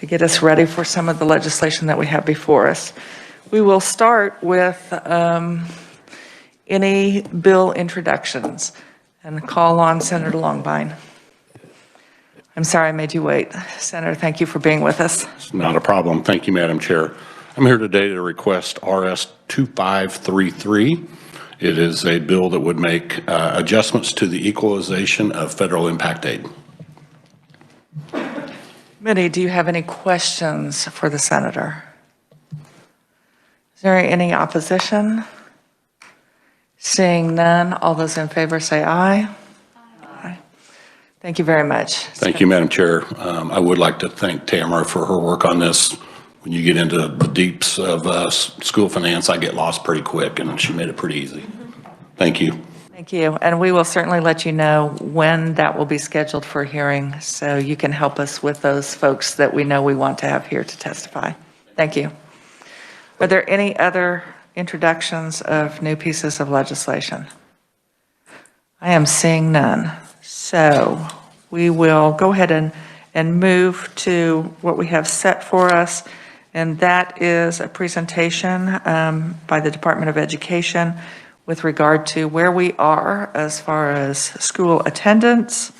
get us ready for some of the legislation that we have before us. We will start with any bill introductions and call on Senator Longbine. I'm sorry I made you wait. Senator, thank you for being with us. It's not a problem. Thank you, Madam Chair. I'm here today to request RS 2533. It is a bill that would make adjustments to the equalization of federal impact aid. Committee, do you have any questions for the senator? Is there any opposition? Seeing none, all those in favor say aye. Aye. Thank you very much. Thank you, Madam Chair. I would like to thank Tamara for her work on this. When you get into the deeps of school finance, I get lost pretty quick, and she made it pretty easy. Thank you. Thank you. And we will certainly let you know when that will be scheduled for a hearing, so you can help us with those folks that we know we want to have here to testify. Thank you. Are there any other introductions of new pieces of legislation? I am seeing none. So we will go ahead and move to what we have set for us, and that is a presentation by the Department of Education with regard to where we are as far as school attendance,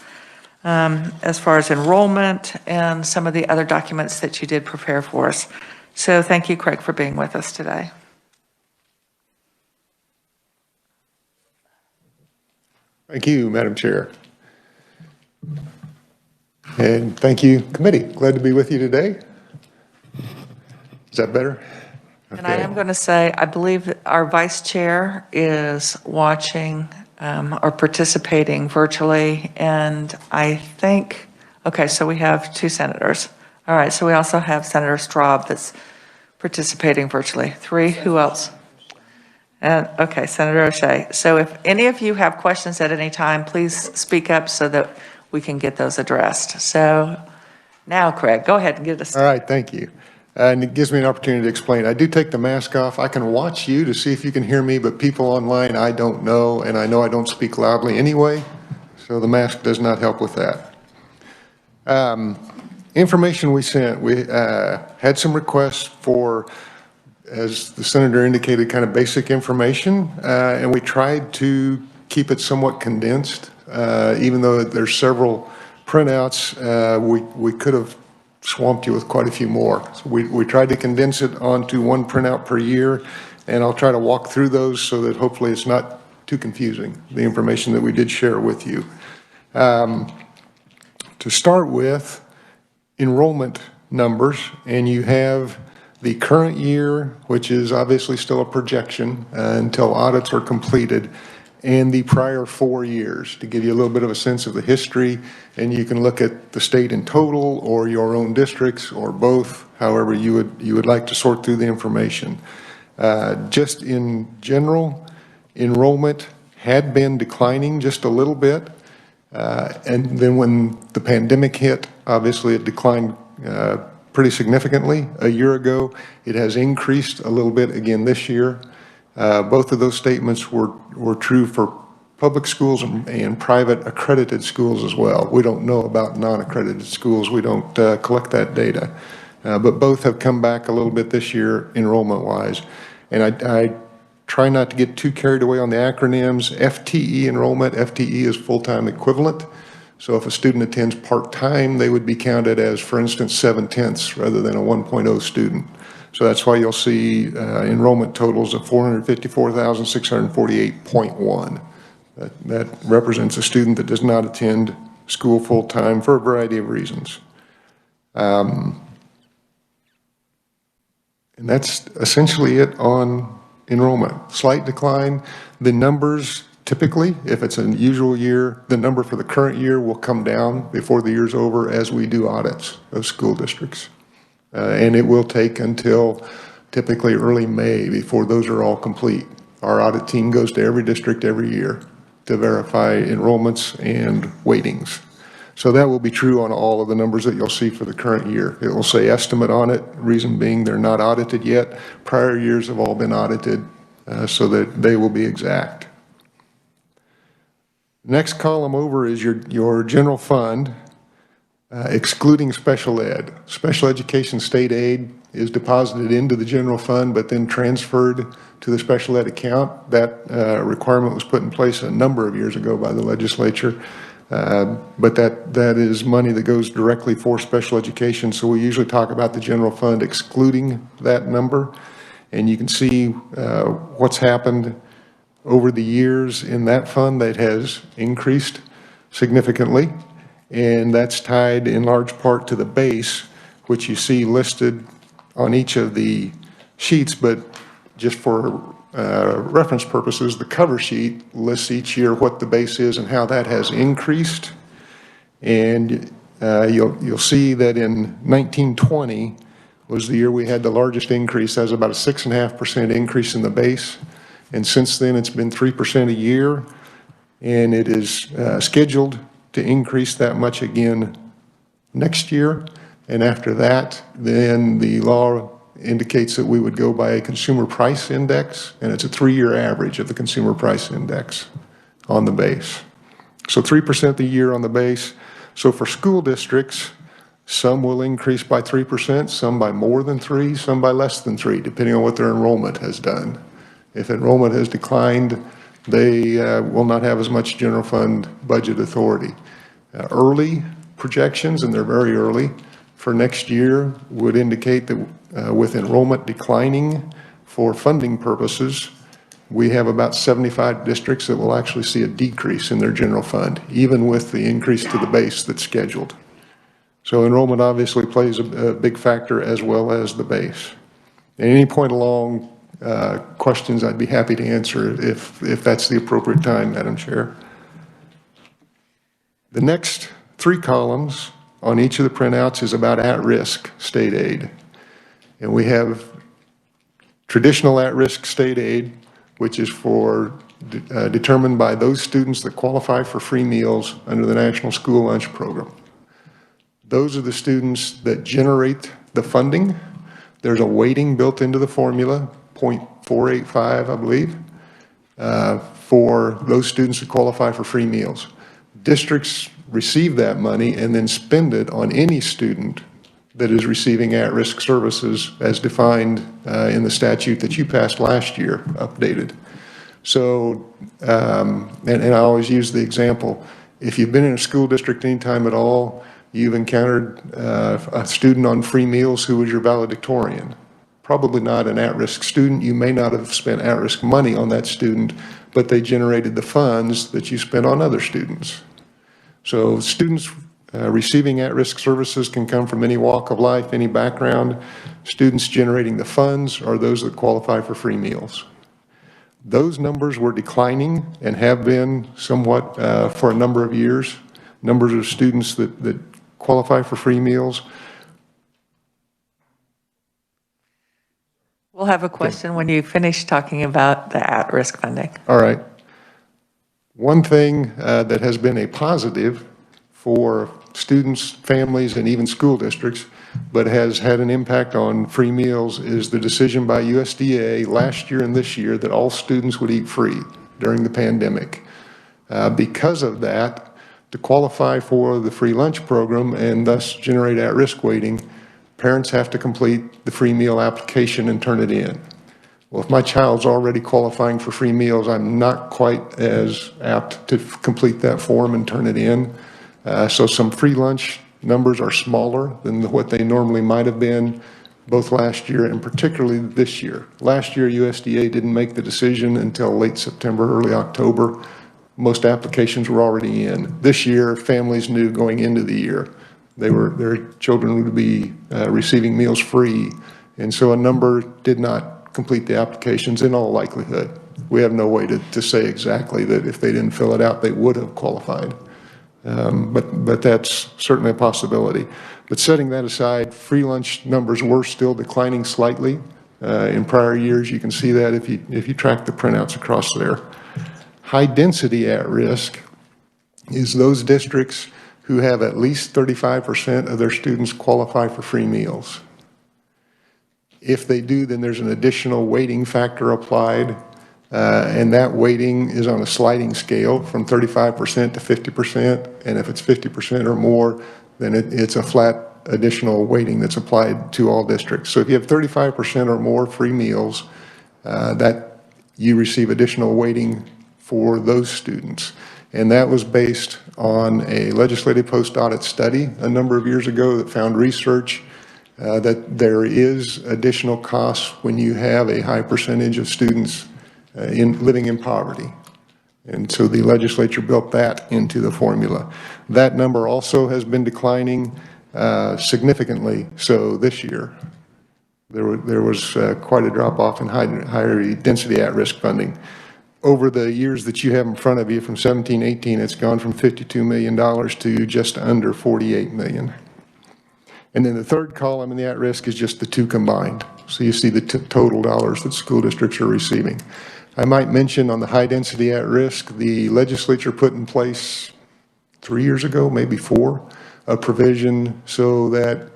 as far as enrollment, and some of the other documents that you did prepare for us. So thank you, Craig, for being with us today. Thank you, Madam Chair. And thank you, committee. Glad to be with you today. Is that better? And I am going to say, I believe that our vice chair is watching or participating virtually. And I think, okay, so we have two senators. All right, so we also have Senator Straub that's participating virtually. Three, who else? And okay, Senator O'Shea. So if any of you have questions at any time, please speak up so that we can get those addressed. So now, Craig, go ahead and get us. All right, thank you. And it gives me an opportunity to explain. I do take the mask off. I can watch you to see if you can hear me, but people online, I don't know, and I know I don't speak loudly anyway, so the mask does not help with that. Information we sent, we had some requests for, as the senator indicated, kind of basic information, and we tried to keep it somewhat condensed. Even though there's several printouts, we could have swamped you with quite a few more. So we tried to condense it onto one printout per year, and I'll try to walk through those so that hopefully it's not too confusing, the information that we did share with you. To start with, enrollment numbers, and you have the current year, which is obviously still a projection until audits are completed, and the prior 4 years to give you a little bit of a sense of the history. And you can look at the state in total or your own districts or both, however you would like to sort through the information. Just in general, enrollment had been declining just a little bit. And then when the pandemic hit, obviously it declined pretty significantly a year ago. It has increased a little bit again this year. Both of those statements were true for public schools and private accredited schools as well. We don't know about non-accredited schools. We don't collect that data. But both have come back a little bit this year enrollment-wise. And I try not to get too carried away on the acronyms. FTE enrollment, FTE is full-time equivalent. So if a student attends part-time, they would be counted as, for instance, 7/10 rather than a 1.0 student. So that's why you'll see enrollment totals of 454,648.1. That represents a student that does not attend school full-time for a variety of reasons. And that's essentially it on enrollment. Slight decline. The numbers typically, if it's an usual year, the number for the current year will come down before the year's over as we do audits of school districts. And it will take until typically early May before those are all complete. Our audit team goes to every district every year to verify enrollments and weightings. So that will be true on all of the numbers that you'll see for the current year. It will say estimate on it, reason being they're not audited yet. Prior years have all been audited so that they will be exact. Next column over is your general fund. excluding special ed. Special education state aid is deposited into the general fund, but then transferred to the special ed account. That requirement was put in place a number of years ago by the legislature. But that is money that goes directly for special education. So we usually talk about the general fund excluding that number. And you can see what's happened over the years in that fund that has increased significantly. And that's tied in large part to the base, which you see listed on each of the sheets. But just for reference purposes, the cover sheet lists each year what the base is and how that has increased. And you'll see that in 1920 was the year we had the largest increase. That was about a 6.5% increase in the base. And since then, it's been 3% a year. And it is scheduled to increase that much again next year. And after that, then the law indicates that we would go by a consumer price index, and it's a 3-year average of the consumer price index on the base. So 3% a year on the base. So for school districts, some will increase by 3%, some by more than 3, some by less than 3, depending on what their enrollment has done. If enrollment has declined, they will not have as much general fund budget authority. Early projections, and they're very early, for next year would indicate that with enrollment declining for funding purposes, we have about 75 districts that will actually see a decrease in their general fund, even with the increase to the base that's scheduled. So enrollment obviously plays a big factor as well as the base. At any point along questions, I'd be happy to answer if that's the appropriate time, Madam Chair. The next 3 columns on each of the printouts is about at-risk state aid. And we have traditional at-risk state aid, which is determined by those students that qualify for free meals under the National School Lunch Program. Those are the students that generate the funding. There's a weighting built into the formula, 0.485, I believe, for those students that qualify for free meals. Districts receive that money and then spend it on any student that is receiving at-risk services as defined in the statute that you passed last year, updated. So, and I always use the example, if you've been in a school district any time at all, you've encountered a student on free meals who was your valedictorian. Probably not an at-risk student. You may not have spent at-risk money on that student, but they generated the funds that you spent on other students. So students receiving at-risk services can come from any walk of life, any background. Students generating the funds are those that qualify for free meals. Those numbers were declining and have been somewhat for a number of years. Numbers of students that qualify for free meals. We'll have a question when you finish talking about the at-risk funding. All right. One thing that has been a positive for students, families, and even school districts, but has had an impact on free meals is the decision by USDA last year and this year that all students would eat free during the pandemic. Because of that, to qualify for the free lunch program and thus generate at-risk weighting, parents have to complete the free meal application and turn it in. Well, if my child's already qualifying for free meals, I'm not quite as apt to complete that form and turn it in. So some free lunch numbers are smaller than what they normally might have been, both last year and particularly this year. Last year, USDA didn't make the decision until late September, early October. Most applications were already in. This year, families knew going into the year their children would be receiving meals free, and so a number did not complete the applications in all likelihood. We have no way to say exactly that if they didn't fill it out, they would have qualified. But that's certainly a possibility. But setting that aside, free lunch numbers were still declining slightly in prior years. You can see that if you track the printouts across there. High density at risk is those districts who have at least 35% of their students qualify for free meals. If they do, then there's an additional weighting factor applied, and that weighting is on a sliding scale from 35% to 50%, and if it's 50% or more, then it's a flat additional weighting that's applied to all districts. So if you have 35% or more free meals, that you receive additional weighting for those students. And that was based on a legislative post-audit study a number of years ago that found research that there is additional costs when you have a high percentage of students living in poverty. And so the legislature built that into the formula. That number also has been declining significantly. So this year, there was quite a drop-off in higher density at-risk funding. Over the years that you have in front of you, from 17-18, it's gone from $52 million to just under $48 million. And then the third column in the at-risk is just the two combined. So you see the total dollars that school districts are receiving. I might mention on the high-density at-risk, the legislature put in place 3 years ago, maybe 4, a provision so that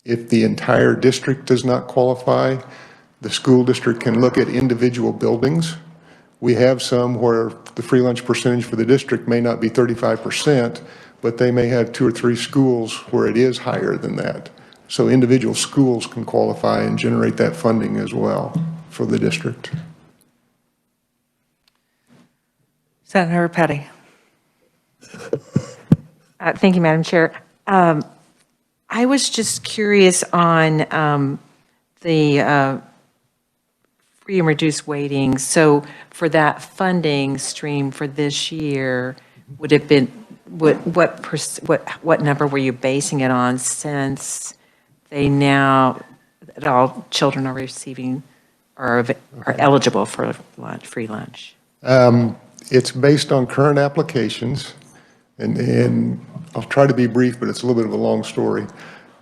if the entire district does not qualify, the school district can look at individual buildings. We have some where the free lunch percentage for the district may not be 35%, but they may have 2 or 3 schools where it is higher than that. So individual schools can qualify and generate that funding as well for the district. Senator Petty. Thank you, Madam Chair. I was just curious on the free and reduced weighting. So for that funding stream for this year, would it been what number were you basing it on, since they now that all children are receiving or are eligible for lunch, free lunch? It's based on current applications, and I'll try to be brief, but it's a little bit of a long story.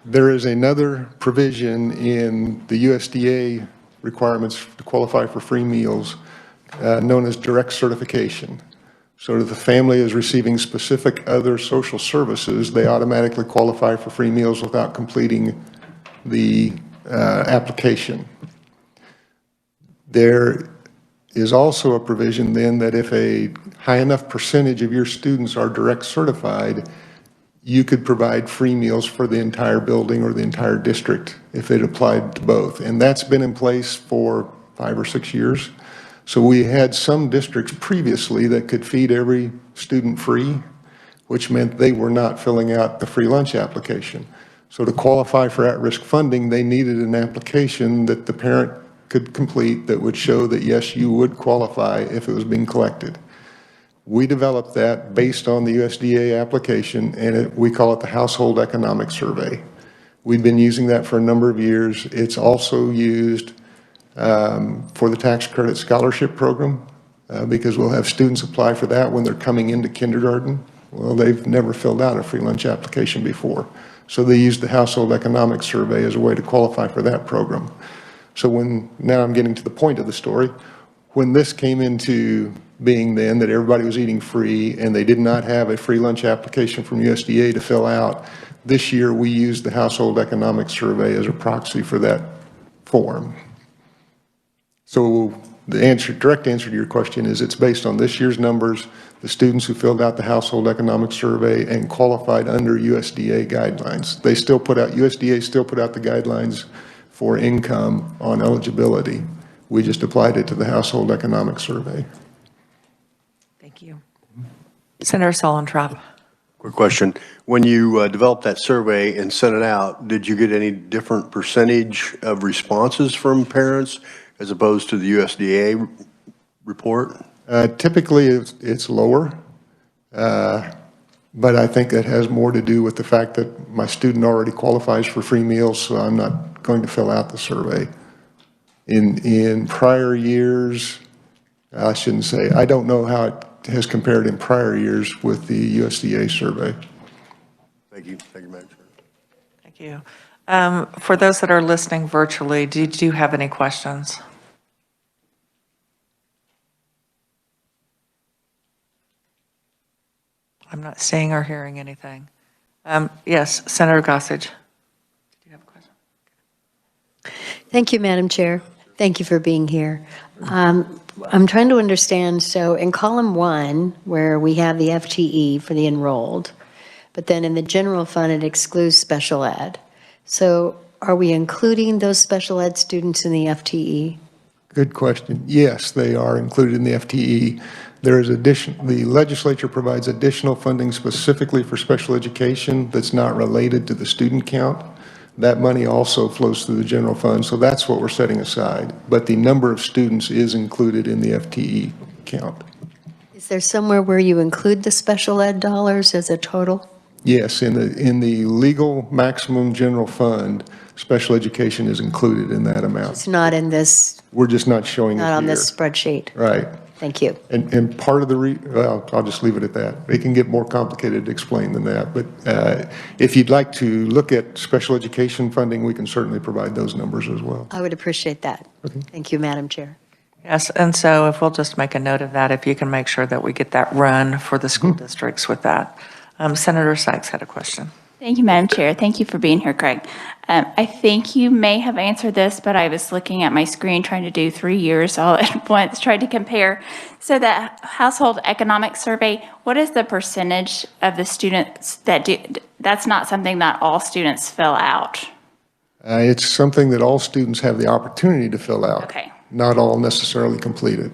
There is another provision in the USDA requirements to qualify for free meals known as direct certification. So if the family is receiving specific other social services, they automatically qualify for free meals without completing the application. There is also a provision then that if a high enough percentage of your students are direct certified, you could provide free meals for the entire building or the entire district if it applied to both. And that's been in place for 5 or 6 years. So we had some districts previously that could feed every student free, which meant they were not filling out the free lunch application. So to qualify for at-risk funding, they needed an application that the parent could complete that would show that, yes, you would qualify if it was being collected. We developed that based on the USDA application, and we call it the Household Economic Survey. We've been using that for a number of years. It's also used for the tax credit scholarship program because we'll have students apply for that when they're coming into kindergarten. Well, they've never filled out a free lunch application before. So they use the Household Economic Survey as a way to qualify for that program. So now I'm getting to the point of the story. When this came into being then that everybody was eating free and they did not have a free lunch application from USDA to fill out, this year we used the Household Economic Survey as a proxy for that form. So the direct answer to your question is it's based on this year's numbers, the students who filled out the Household Economic Survey and qualified under USDA guidelines. USDA still put out the guidelines for income on eligibility. We just applied it to the Household Economic Survey. Thank you. Senator Solontrop. Quick question. When you developed that survey and sent it out, did you get any different percentage of responses from parents as opposed to the USDA report? Typically, it's lower, but I think that has more to do with the fact that my student already qualifies for free meals, so I'm not going to fill out the survey. In prior years, I shouldn't say, I don't know how it has compared in prior years with the USDA survey. Thank you. Thank you, Madam Chair. Thank you. For those that are listening virtually, did you have any questions? I'm not seeing or hearing anything. Yes, Senator Gossage. Did you have a question? Thank you, Madam Chair. Thank you for being here. I'm trying to understand, so in column 1, where we have the FTE for the enrolled, but then in the general fund, it excludes special ed. So are we including those special ed students in the FTE? Good question. Yes, they are included in the FTE. There is the legislature provides additional funding specifically for special education that's not related to the student count. That money also flows through the general fund, so that's what we're setting aside. But the number of students is included in the FTE count. Is there somewhere where you include the special ed dollars as a total? Yes, in the legal maximum general fund, special education is included in that amount. It's not in this, We're just not showing it here. not on this spreadsheet. Right. Thank you. And part of the, well, I'll just leave it at that. It can get more complicated to explain than that. But if you'd like to look at special education funding, we can certainly provide those numbers as well. I would appreciate that. Thank you, Madam Chair. Yes, and so if we'll just make a note of that, if you can make sure that we get that run for the school districts with that. Senator Sykes had a question. Thank you, Madam Chair. Thank you for being here, Craig. I think you may have answered this, but I was looking at my screen trying to do 3 years all at once, trying to compare. So the household economic survey, what is the percentage of the students that do? That's not something that all students fill out. It's something that all students have the opportunity to fill out. Okay. Not all necessarily completed.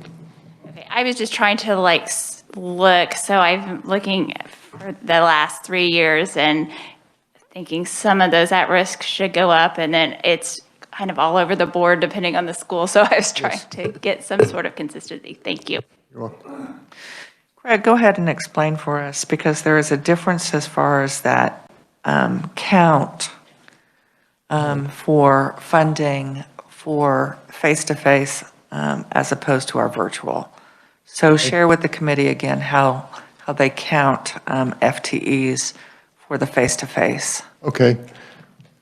Okay. I was just trying to look, so I'm looking for the last 3 years and thinking some of those at risk should go up, and then it's kind of all over the board depending on the school. So I was trying to get some sort of consistency. Thank you. You're welcome. Craig, go ahead and explain for us, because there is a difference as far as that count for funding for face-to-face as opposed to our virtual. So share with the committee again how they count FTEs for the face-to-face. Okay.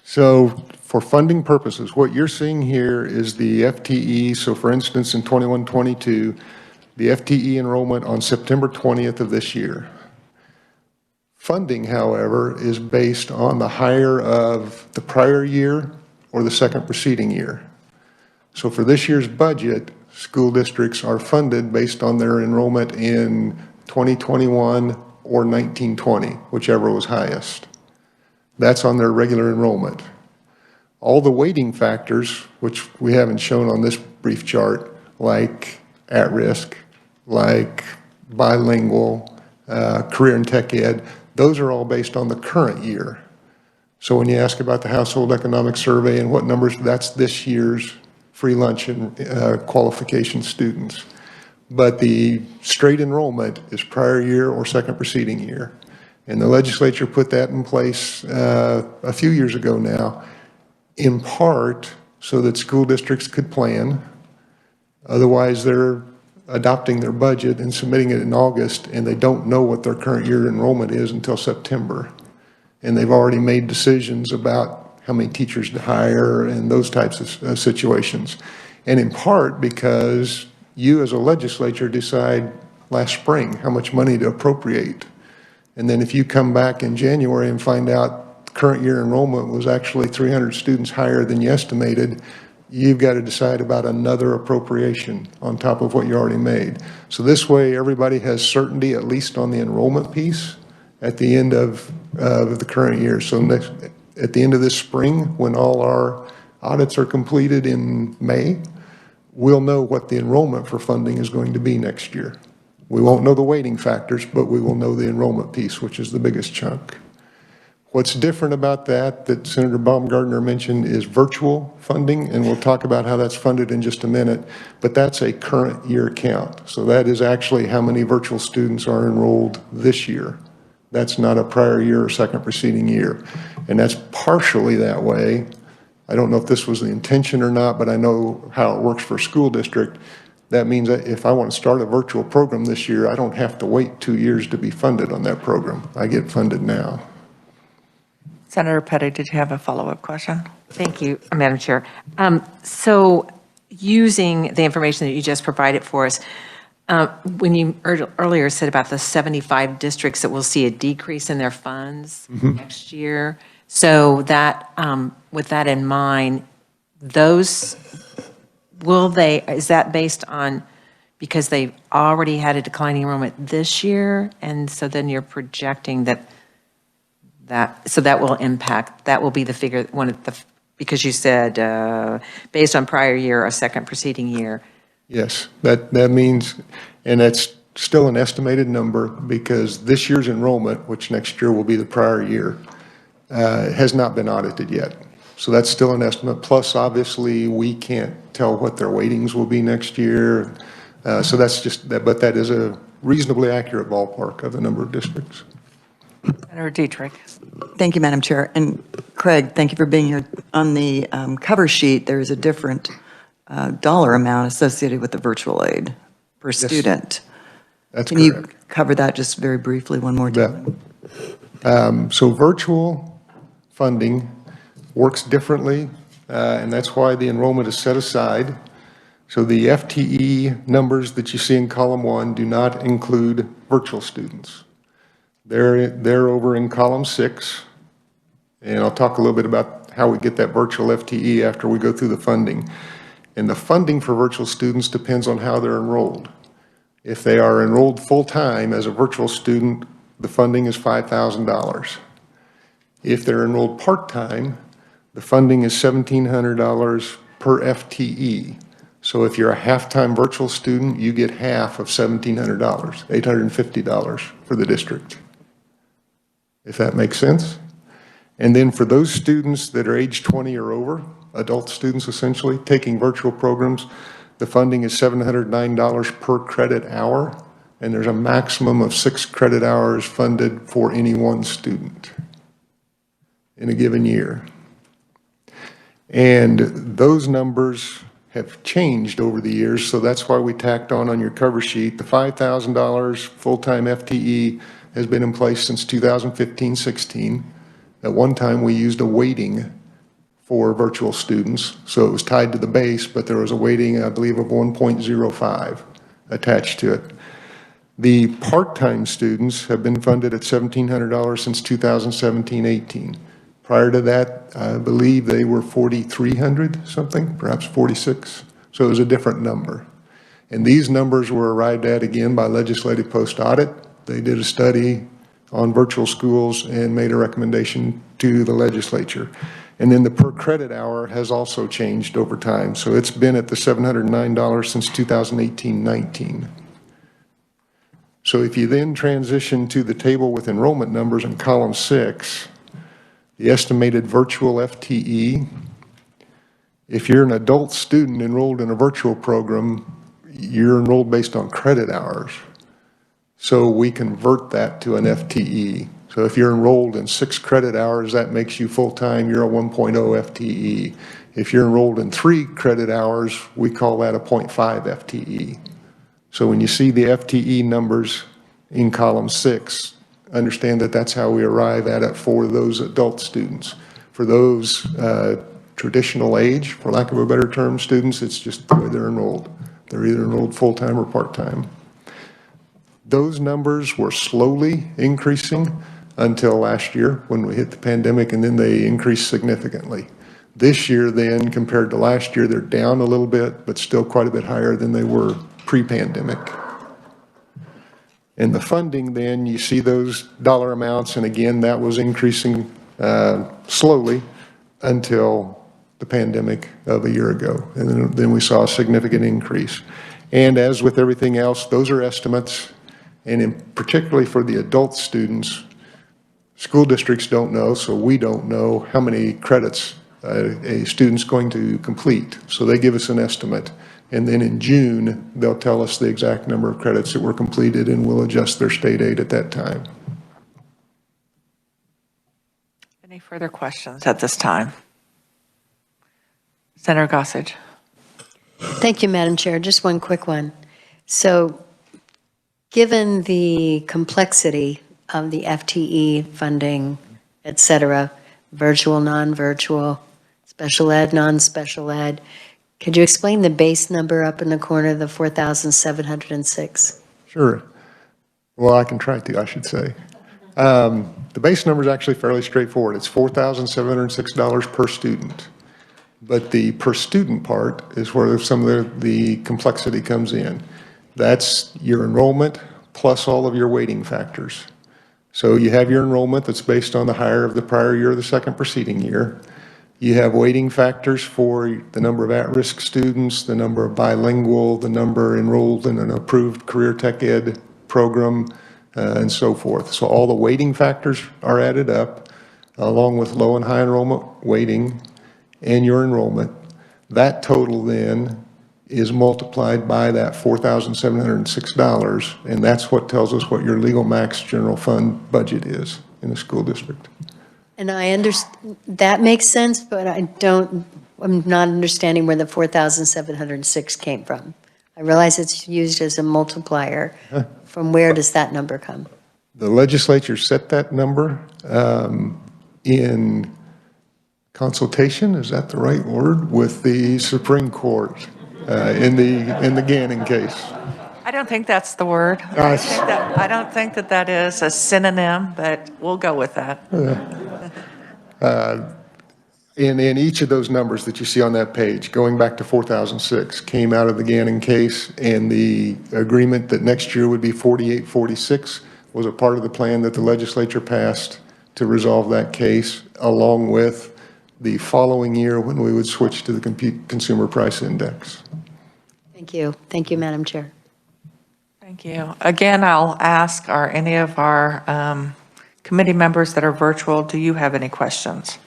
So for funding purposes, what you're seeing here is the FTE. So for instance, in 21-22, the FTE enrollment on September 20th of this year. Funding, however, is based on the hire of the prior year or the second preceding year. So for this year's budget, school districts are funded based on their enrollment in 2021 or 1920, whichever was highest. That's on their regular enrollment. All the weighting factors, which we haven't shown on this brief chart, like at risk, like bilingual, career and tech ed, those are all based on the current year. So when you ask about the household economic survey and what numbers, that's this year's free lunch and qualification students. But the straight enrollment is prior year or second preceding year. And the legislature put that in place a few years ago now, in part so that school districts could plan. Otherwise, they're adopting their budget and submitting it in August, and they don't know what their current year enrollment is until September. And they've already made decisions about how many teachers to hire and those types of situations. And in part because you as a legislature decide last spring how much money to appropriate. And then if you come back in January and find out current year enrollment was actually 300 students higher than you estimated, you've got to decide about another appropriation on top of what you already made. So this way everybody has certainty, at least on the enrollment piece, at the end of the current year. So at the end of this spring, when all our audits are completed in May, we'll know what the enrollment for funding is going to be next year. We won't know the weighting factors, but we will know the enrollment piece, which is the biggest chunk. What's different about that Senator Baumgartner mentioned is virtual funding, and we'll talk about how that's funded in just a minute, but that's a current year count. So that is actually how many virtual students are enrolled this year. That's not a prior year or second preceding year. And that's partially that way. I don't know if this was the intention or not, but I know how it works for a school district. That means that if I want to start a virtual program this year, I don't have to wait 2 years to be funded on that program. I get funded now. Senator Petty, did you have a follow-up question? Thank you, Madam Chair. So using the information that you just provided for us, when you earlier said about the 75 districts that will see a decrease in their funds next year, so that with that in mind, those is that based on because they've already had a declining enrollment this year, and so then you're projecting that that, so that will impact, that will be the figure, one of the, because you said, based on prior year, a second preceding year. Yes, that means, and that's still an estimated number because this year's enrollment, which next year will be the prior year, has not been audited yet. So that's still an estimate. Plus, obviously, we can't tell what their weightings will be next year. So that's just that, but that is a reasonably accurate ballpark of the number of districts. Senator Dietrich. Thank you, Madam Chair. And Craig, thank you for being here. On the cover sheet, there is a different dollar amount associated with the virtual aid per student. That's Can correct. you cover that just very briefly one more time? So virtual funding works differently, and that's why the enrollment is set aside. So the FTE numbers that you see in column 1 do not include virtual students. They're over in column 6, and I'll talk a little bit about how we get that virtual FTE after we go through the funding. And the funding for virtual students depends on how they're enrolled. If they are enrolled full-time as a virtual student, the funding is $5,000. If they're enrolled part-time, the funding is $1,700 per FTE. So if you're a half-time virtual student, you get half of $1,700, $850 for the district. If that makes sense. And then for those students that are age 20 or over, adult students essentially, taking virtual programs, the funding is $709 per credit hour, and there's a maximum of 6 credit hours funded for any one student in a given year. And those numbers have changed over the years, so that's why we tacked on your cover sheet. The $5,000 full-time FTE has been in place since 2015-16. At one time, we used a weighting for virtual students, so it was tied to the base, but there was a weighting, I believe, of 1.05 attached to it. The part-time students have been funded at $1,700 since 2017-18. Prior to that, I believe they were 4,300 something, perhaps 46. So it was a different number. And these numbers were arrived at again by legislative post-audit. They did a study on virtual schools and made a recommendation to the legislature. And then the per credit hour has also changed over time. So it's been at the $709 since 2018-19. So if you then transition to the table with enrollment numbers in column 6, the estimated virtual FTE, if you're an adult student enrolled in a virtual program, you're enrolled based on credit hours. So we convert that to an FTE. So if you're enrolled in 6 credit hours, that makes you full-time, you're a 1.0 FTE. If you're enrolled in 3 credit hours, we call that a 0.5 FTE. So when you see the FTE numbers in column 6, understand that that's how we arrive at it for those adult students. For those traditional age, for lack of a better term, students, it's just the way they're enrolled. They're either enrolled full-time or part-time. Those numbers were slowly increasing until last year when we hit the pandemic, and then they increased significantly. This year then, compared to last year, they're down a little bit, but still quite a bit higher than they were pre-pandemic. And the funding then, you see those dollar amounts, and again, that was increasing slowly until the pandemic of a year ago. And then we saw a significant increase. And as with everything else, those are estimates, and particularly for the adult students, school districts don't know, so we don't know how many credits a student's going to complete. So they give us an estimate. And then in June, they'll tell us the exact number of credits that were completed, and we'll adjust their state aid at that time. Any further questions at this time? Senator Gossage. Thank you, Madam Chair. Just one quick one. So given the complexity of the FTE funding, et cetera, virtual, non-virtual, special ed, non-special ed, could you explain the base number up in the corner, the 4,706? Sure. Well, I can try to, I should say. The base number is actually fairly straightforward. It's $4,706 per student. But the per student part is where some of the complexity comes in. That's your enrollment plus all of your weighting factors. So you have your enrollment that's based on the higher of the prior year or the second preceding year. You have weighting factors for the number of at-risk students, the number of bilingual, the number enrolled in an approved career tech ed program, and so forth. So all the weighting factors are added up, along with low and high enrollment weighting and your enrollment. That total then is multiplied by that $4,706, and that's what tells us what your legal max general fund budget is in the school district. And I understand, that makes sense, but I'm not understanding where the 4,706 came from. I realize it's used as a multiplier. From where does that number come? The legislature set that number in consultation, is that the right word, with the Supreme Court in the Gannon case. I don't think that's the word. I don't think that is a synonym, but we'll go with that. And each of those numbers that you see on that page, going back to 4006, came out of the Gannon case, and the agreement that next year would be 4846 was a part of the plan that the legislature passed to resolve that case, along with the following year when we would switch to the consumer price index. Thank you. Thank you, Madam Chair. Thank you. Again, I'll ask, are any of our committee members that are virtual, do you have any questions?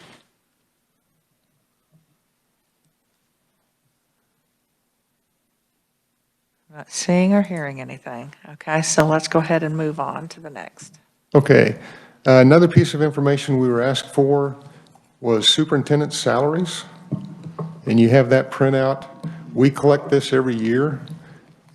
Not seeing or hearing anything. Okay, so let's go ahead and move on to the next. Okay. Another piece of information we were asked for was superintendent salaries, and you have that printout. We collect this every year,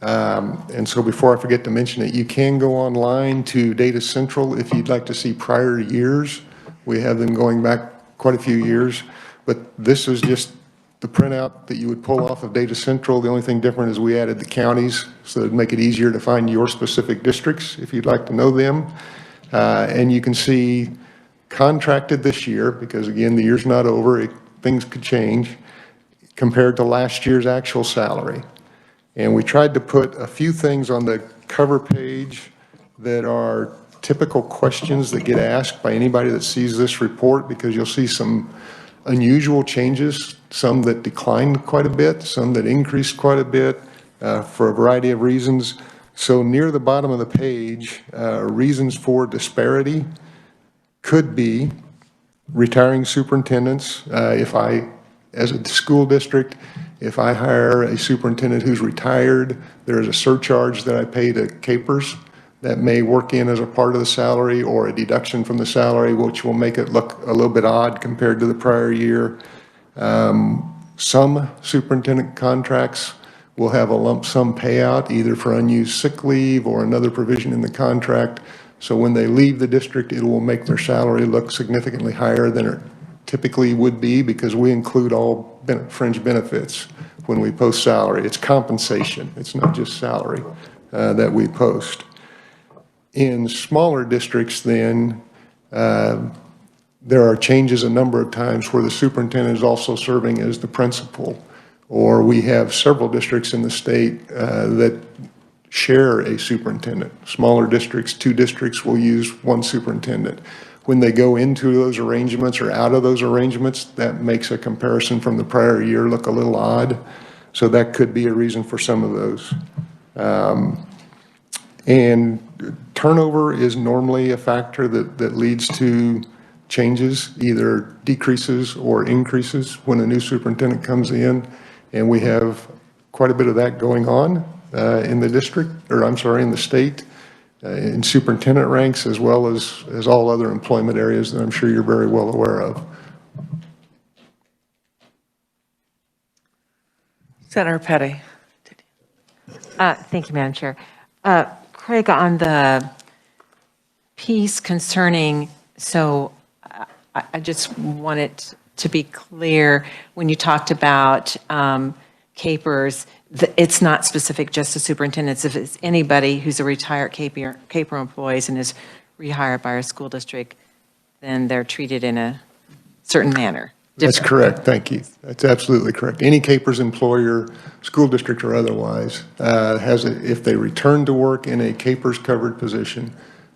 and so before I forget to mention it, you can go online to Data Central if you'd like to see prior years. We have them going back quite a few years, but this is just the printout that you would pull off of Data Central. The only thing different is we added the counties so it'd make it easier to find your specific districts if you'd like to know them. And you can see contracted this year, because again, the year's not over, things could change, compared to last year's actual salary. And we tried to put a few things on the cover page that are typical questions that get asked by anybody that sees this report, because you'll see some unusual changes, some that declined quite a bit, some that increased quite a bit for a variety of reasons. So near the bottom of the page, reasons for disparity could be retiring superintendents. If I, as a school district, if I hire a superintendent who's retired, there is a surcharge that I pay to CAPERS that may work in as a part of the salary, or a deduction from the salary, which will make it look a little bit odd compared to the prior year. Some superintendent contracts will have a lump sum payout, either for unused sick leave or another provision in the contract. So when they leave the district, it will make their salary look significantly higher than it typically would be, because we include all fringe benefits when we post salary. It's compensation. It's not just salary that we post. In smaller districts, then, there are changes a number of times where the superintendent is also serving as the principal, or we have several districts in the state that share a superintendent. Smaller districts, 2 districts will use 1 superintendent. When they go into those arrangements or out of those arrangements, that makes a comparison from the prior year look a little odd. So that could be a reason for some of those. And turnover is normally a factor that leads to changes, either decreases or increases when a new superintendent comes in. And we have quite a bit of that going on in the district, or I'm sorry, in the state, in superintendent ranks, as well as all other employment areas that I'm sure you're very well aware of. Senator Petty. Thank you, Madam Chair. Craig, on the piece concerning, so I just want it to be clear, when you talked about CAPERS, it's not specific just to superintendents. If it's anybody who's a retired CAPER employees and is rehired by our school district, then they're treated in a certain manner. That's correct. Thank you. That's absolutely correct. Any CAPERS employer, school district or otherwise, if they return to work in a CAPERS covered position,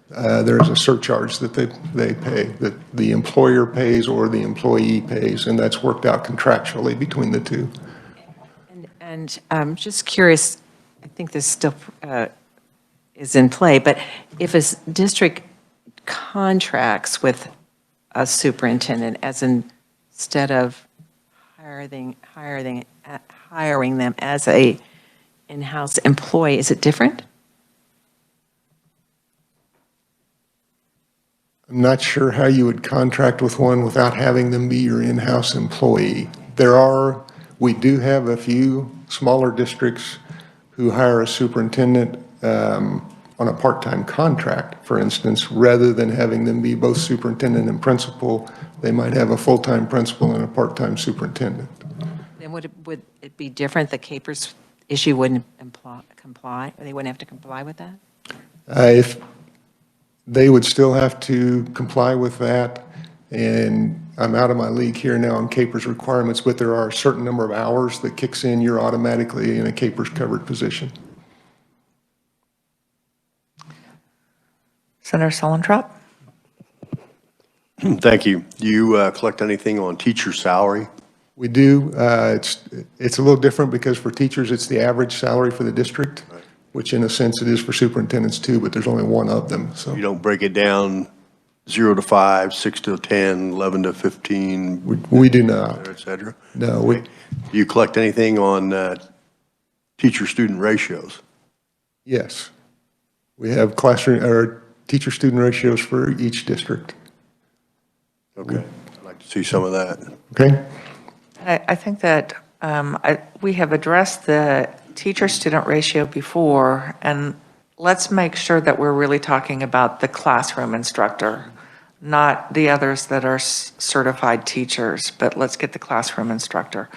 there is a surcharge that they pay, that the employer pays or the employee pays, and that's worked out contractually between the two. And just curious, I think this still is in play, but if a district contracts with a superintendent, as instead of hiring them as a in-house employee, is it different? I'm not sure how you would contract with one without having them be your in-house employee. We do have a few smaller districts who hire a superintendent on a part-time contract, for instance, rather than having them be both superintendent and principal. They might have a full-time principal and a part-time superintendent. Then would it be different? The Capers issue wouldn't comply, or they wouldn't have to comply with that? If they would still have to comply with that, and I'm out of my league here now on Capers requirements, but there are a certain number of hours that kicks in, you're automatically in a Capers covered position. Senator Suellentrop? Thank you. Do you collect anything on teacher salary? We do. It's a little different because for teachers, it's the average salary for the district, which in a sense it is for superintendents too, but there's only one of them, so. You don't break it down 0 to 5, 6 to 10, 11 to 15? We do not. Et cetera? No, Do you collect anything on teacher-student ratios? yes. We have classroom, or teacher-student ratios for each district. Okay. I'd like to see some of that. Okay? I think that we have addressed the teacher-student ratio before, and let's make sure that we're really talking about the classroom instructor, not the others that are certified teachers, but let's get the classroom instructor.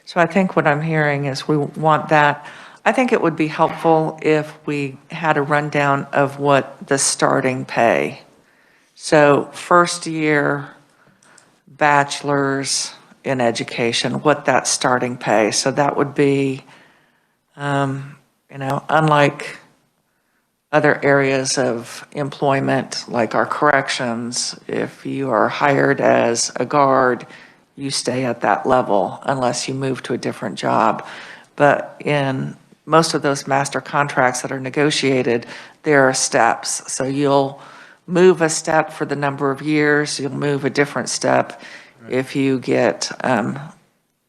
So I think what I'm hearing is we want that. I think it would be helpful if we had a rundown of what the starting pay. So first year bachelor's in education, what that starting pay. So that would be, unlike other areas of employment, like our corrections, if you are hired as a guard, you stay at that level unless you move to a different job. But in most of those master contracts that are negotiated, there are steps. So you'll move a step for the number of years, you'll move a different step if you get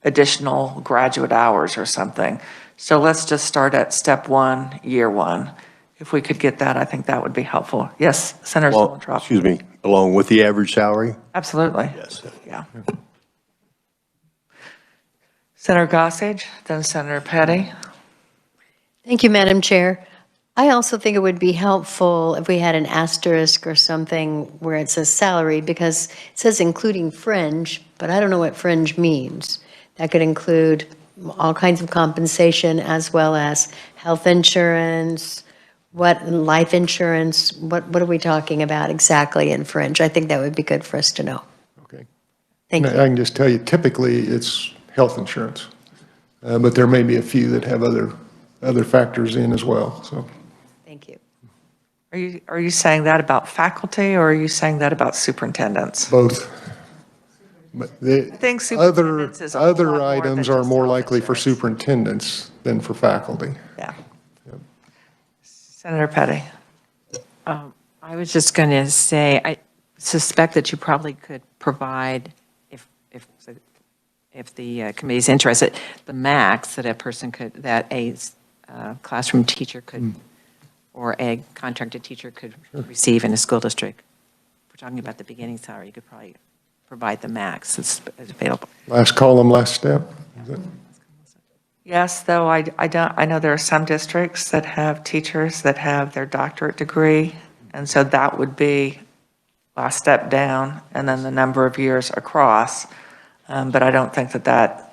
additional graduate hours or something. So let's just start at step 1, year 1. If we could get that, I think that would be helpful. Yes, Senator Suellentrop. Excuse me, along with the average salary? Absolutely. Yes. Yeah. Senator Gossage, then Senator Petty. Thank you, Madam Chair. I also think it would be helpful if we had an asterisk or something where it says salary, because it says including fringe, but I don't know what fringe means. That could include all kinds of compensation as well as health insurance, life insurance, what are we talking about exactly in fringe? I think that would be good for us to know. Okay. Thank I you. can just tell you, typically, it's health insurance. But there may be a few that have other factors in as well, so. Thank you. Are you saying that about faculty, or are you saying that about superintendents? Both. But I think superintendents is a whole lot other more than items are just more health likely for insurance. superintendents than for faculty. Yeah. Senator Petty. I was just going to say, I suspect that you probably could provide, if the committee's interested, the max that a person could, that a classroom teacher could, or a contracted teacher could receive in a school district. If we're talking about the beginning salary, you could probably provide the max that's available. Last column, last step. Is that- Yes, though I know there are some districts that have teachers that have their doctorate degree, and so that would be last step down, and then the number of years across. But I don't think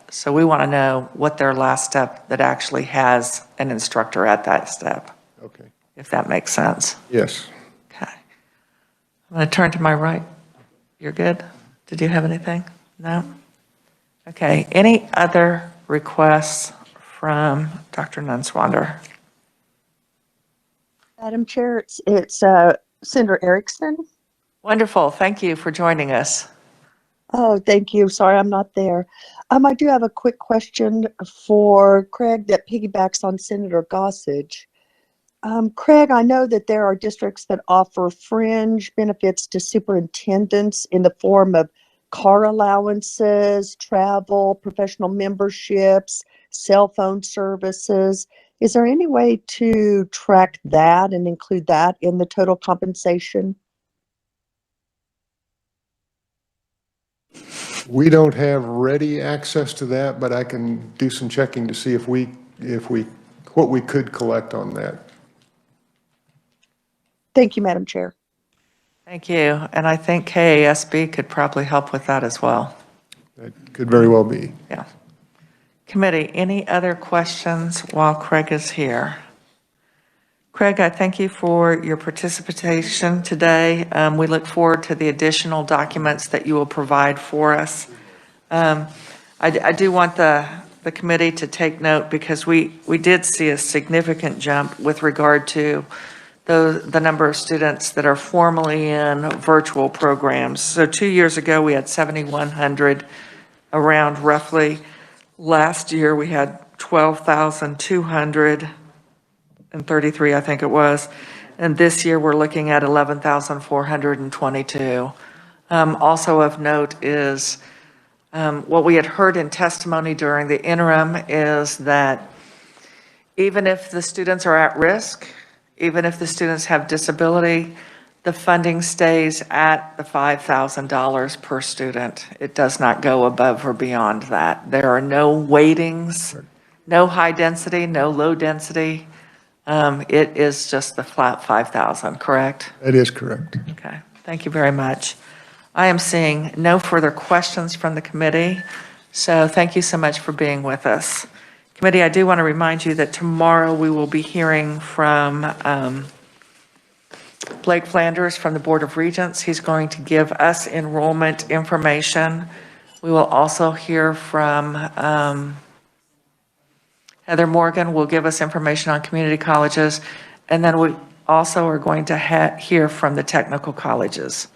so we want to know what their last step that actually has an instructor at that step, Okay. if that makes sense. Yes. Okay. I'm going to turn to my right. You're good? Did you have anything? No? Okay. Any other requests from Dr. Nunswander? Madam Chair, it's Senator Erickson. Wonderful. Thank you for joining us. Oh, thank you. Sorry, I'm not there. I do have a quick question for Craig that piggybacks on Senator Gossage. Craig, I know that there are districts that offer fringe benefits to superintendents in the form of car allowances, travel, professional memberships, cell phone services. Is there any way to track that and include that in the total compensation? We don't have ready access to that, but I can do some checking to see what we could collect on that. Thank you, Madam Chair. Thank you. And I think KASB could probably help with that as well. That could very well be. Yeah. Committee, any other questions while Craig is here? Craig, I thank you for your participation today. We look forward to the additional documents that you will provide for us. I do want the committee to take note because we did see a significant jump with regard to the number of students that are formally in virtual programs. So 2 years ago, we had 7,100 around roughly. Last year, we had 12,233, I think it was. And this year, we're looking at 11,422. Also of note is what we had heard in testimony during the interim is that even if the students are at risk, even if the students have disability, the funding stays at the $5,000 per student. It does not go above or beyond that. There are no weightings, no high density, no low density. It is just the flat 5,000, correct? That is correct. Okay, thank you very much. I am seeing no further questions from the committee, so thank you so much for being with us. Committee, I do want to remind you that tomorrow we will be hearing from Blake Flanders from the Board of Regents. He's going to give us enrollment information. We will also hear from Heather Morgan will give us information on community colleges. And then we also are going to hear from the technical colleges.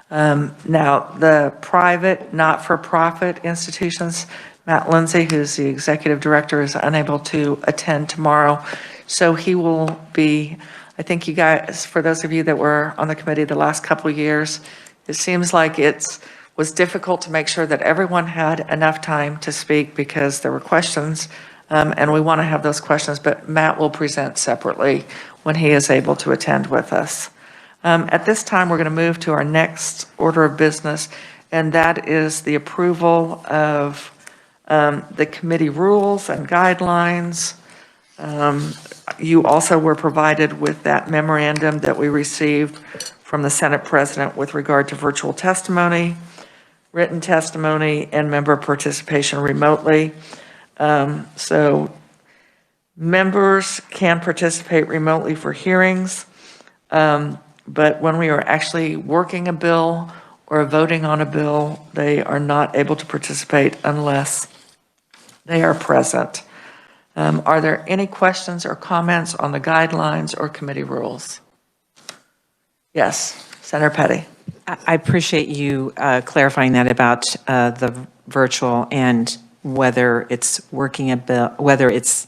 Now, the private, not-for-profit institutions, Matt Lindsay, who's the executive director, is unable to attend tomorrow. So he will be, I think you guys, for those of you that were on the committee the last couple of years, it seems like was difficult to make sure that everyone had enough time to speak because there were questions, and we want to have those questions, but Matt will present separately when he is able to attend with us. At this time, we're going to move to our next order of business, and that is the approval of the committee rules and guidelines. You also were provided with that memorandum that we received from the Senate President with regard to virtual testimony, written testimony, and member participation remotely. So members can participate remotely for hearings, but when we are actually working a bill or voting on a bill, they are not able to participate unless they are present. Are there any questions or comments on the guidelines or committee rules? Yes, Senator Petty. I appreciate you clarifying that about the virtual and whether it's working a bill, whether it's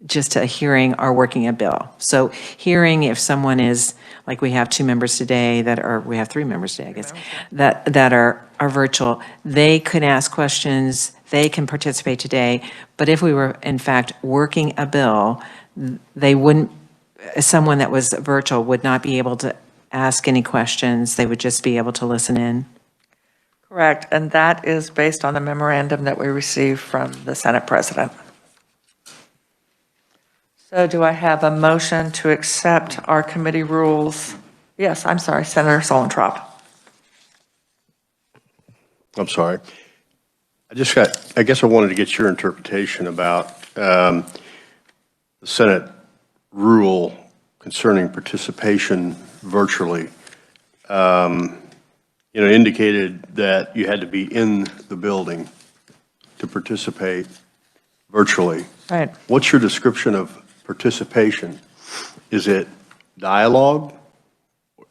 just a hearing or working a bill. So hearing, if someone is, like we have 2 members today that are, we have 3 members today, I guess, that are virtual, they could ask questions, they can participate today, but if we were in fact working a bill, they wouldn't, someone that was virtual would not be able to ask any questions, they would just be able to listen in. Correct, and that is based on the memorandum that we received from the Senate President. So do I have a motion to accept our committee rules? Yes, I'm sorry, Senator Solentrop. I'm sorry. I guess I wanted to get your interpretation about the Senate rule concerning participation virtually. Indicated that you had to be in the building to participate virtually. Right. What's your description of participation? Is it dialogue?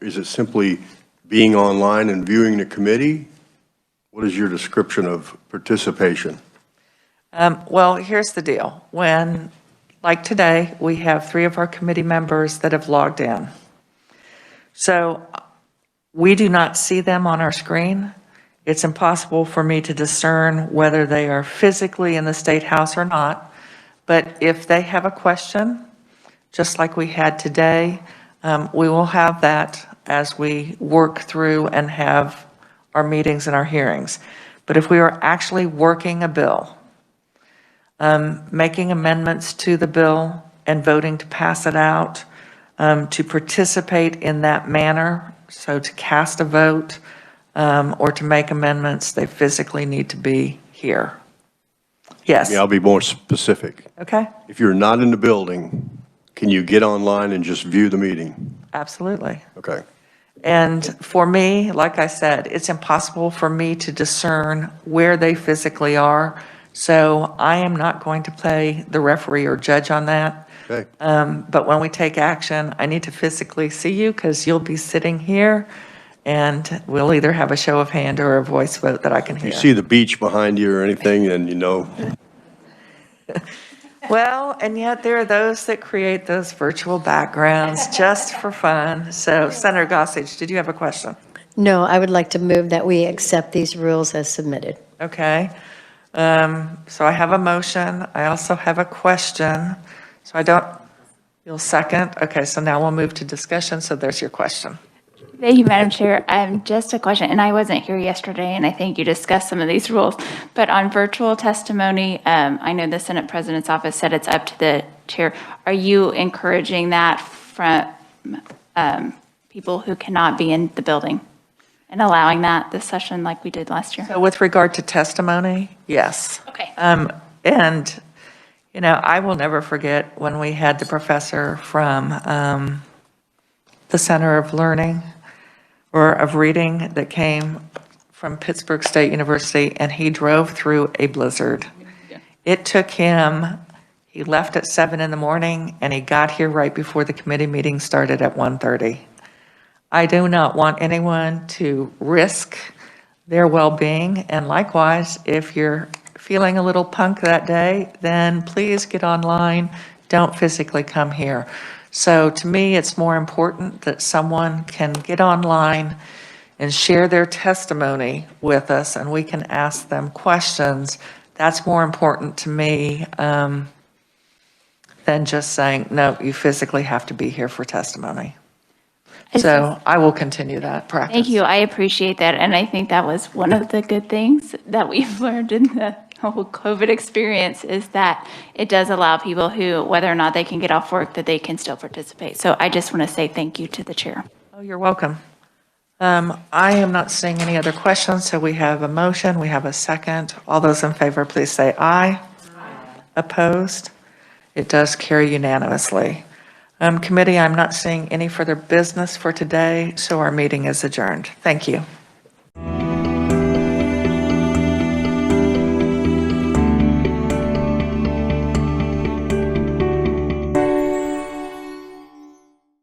Is it simply being online and viewing the committee? What is your description of participation? Well, here's the deal. Like today, we have 3 of our committee members that have logged in. So we do not see them on our screen. It's impossible for me to discern whether they are physically in the State House or not. But if they have a question, just like we had today, we will have that as we work through and have our meetings and our hearings. But if we are actually working a bill, making amendments to the bill and voting to pass it out, to participate in that manner, so to cast a vote or to make amendments, they physically need to be here. Yes. Yeah, I'll be more specific. Okay. If you're not in the building, can you get online and just view the meeting? Absolutely. Okay. And for me, like I said, it's impossible for me to discern where they physically are. So I am not going to play the referee or judge on that. Okay. But when we take action, I need to physically see you because you'll be sitting here and we'll either have a show of hand or a voice vote that I can hear. You see the beach behind you or anything, and you know. Well, and yet there are those that create those virtual backgrounds just for fun. So Senator Gossage, did you have a question? No, I would like to move that we accept these rules as submitted. Okay. So I have a motion. I also have a question. So you'll second? Okay, so now we'll move to discussion. So there's your question. Thank you, Madam Chair. Just a question, and I wasn't here yesterday, and I think you discussed some of these rules, but on virtual testimony, I know the Senate President's Office said it's up to the chair. Are you encouraging that from people who cannot be in the building and allowing that this session like we did last year? So with regard to testimony, yes. Okay. And, you know, I will never forget when we had the professor from the Center of Learning or of Reading that came from Pittsburgh State University, and he drove through a blizzard. It took him, he left at 7 in the morning, and he got here right before the committee meeting started at 1:30. I do not want anyone to risk their well-being, and likewise, if you're feeling a little punk that day, then please get online, don't physically come here. So to me, it's more important that someone can get online and share their testimony with us and we can ask them questions. That's more important to me than just saying, no, you physically have to be here for testimony. So I will continue that practice. Thank you. I appreciate that. And I think that was one of the good things that we've learned in the whole COVID experience is that it does allow people who, whether or not they can get off work, that they can still participate. So I just want to say thank you to the chair. Oh, you're welcome. I am not seeing any other questions, so we have a motion, we have a second. All those in favor, please say aye. Opposed? It does carry unanimously. Committee, I'm not seeing any further business for today, so our meeting is adjourned. Thank you.